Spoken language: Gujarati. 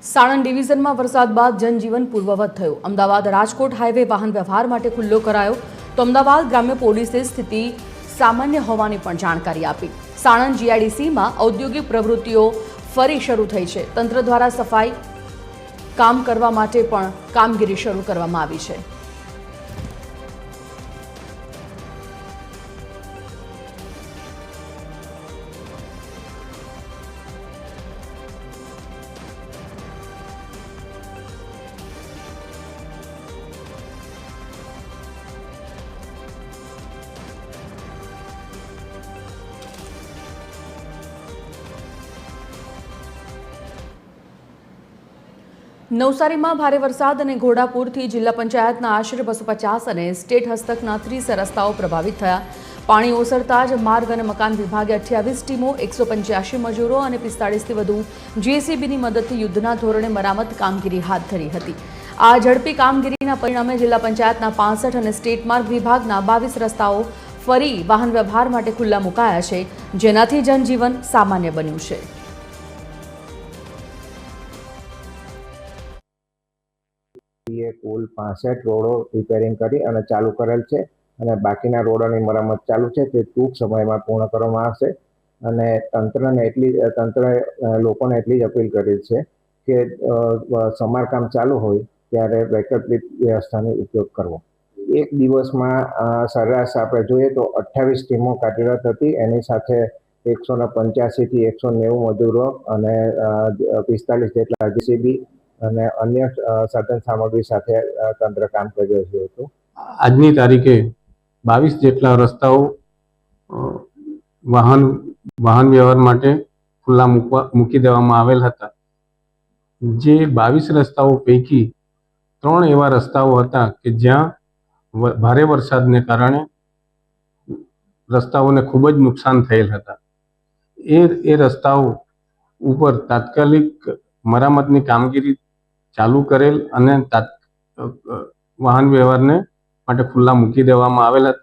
સાણંદ ડિવિઝનમાં વરસાદ બાદ જનજીવન પૂર્વવત થયું। અમદાવાદ રાજકોટ હાઈવે વાહન વ્યવહાર માટે ખુલ્લો કરાયો તો અમદાવાદ ગ્રામ્ય પોલીસે સ્થિતિ સામાન્ય હોવાની પણ જાણકારી આપી। સાણંદ જીઆઈડીસીમાં ઔદ્યોગિક પ્રવૃત્તિઓ ફરી શરૂ થઈ છે। તંત્ર દ્વારા સફાઈ કામ કરવા માટે પણ કામગીરી શરૂ કરવામાં આવી છે। નવસારીમાં ભારે વરસાદ અને ઘોડાપૂરથી જિલ્લા પંચાયતના આશરે 250 અને સ્ટેટ હસ્તકના 30 રસ્તાઓ પ્રભાવિત થયા। પાણી ઓસરતા જ માર્ગ અને મકાન વિભાગે 28 ટીમો, 185 મજૂરો અને 45થી વધુ જેસીબીની મદદથી યુદ્ધના ધોરણે મરામત કામગીરી હાથ ધરી હતી। આ ઝડપી કામગીરીના પરિણામે જિલ્લા પંચાયતના 65 અને સ્ટેટ માર્ગ વિભાગના 22 રસ્તાઓ ફરી વાહન વ્યવહાર માટે ખુલ્લા મુકાયા છે, જેનાથી જનજીવન સામાન્ય બન્યું છે। કુલ 65 રોડો રિપેરિંગ કરી અને ચાલુ કરેલ છે અને બાકીના રોડોની મરામત ચાલુ છે, તે ટૂંક સમયમાં પૂર્ણ કરવામાં આવશે। અને તંત્રએ લોકોને એટલી જ અપીલ કરી છે કે સમારકામ ચાલુ હોય ત્યારે વૈકલ્પિક વ્યવસ્થાનો ઉપયોગ કરવો। એક દિવસમાં સરેરાશ આપણે જોઈએ તો 28 ટીમો કાર્યરત હતી, એની સાથે 185 થી 190 મજૂરો અને 45 જેટલા જેસીબી અને અન્ય સાધન સામગ્રી સાથે તંત્ર કામ કરી રહ્યું હતું। આજની તારીખે 22 જેટલા રસ્તાઓ વાહન વ્યવહાર માટે ખુલ્લા મૂકી દેવામાં આવેલ હતા। જે 22 રસ્તાઓ પૈકી 3 એવા રસ્તાઓ હતા કે જ્યાં ભારે વરસાદને કારણે રસ્તાઓને ખૂબ જ નુકસાન થયેલ હતા। એ રસ્તાઓ ઉપર તાત્કાલિક મરામતની કામગીરી ચાલુ કરેલ અને વાહન વ્યવહારને માટે ખુલ્લા મૂકી દેવામાં આવેલા।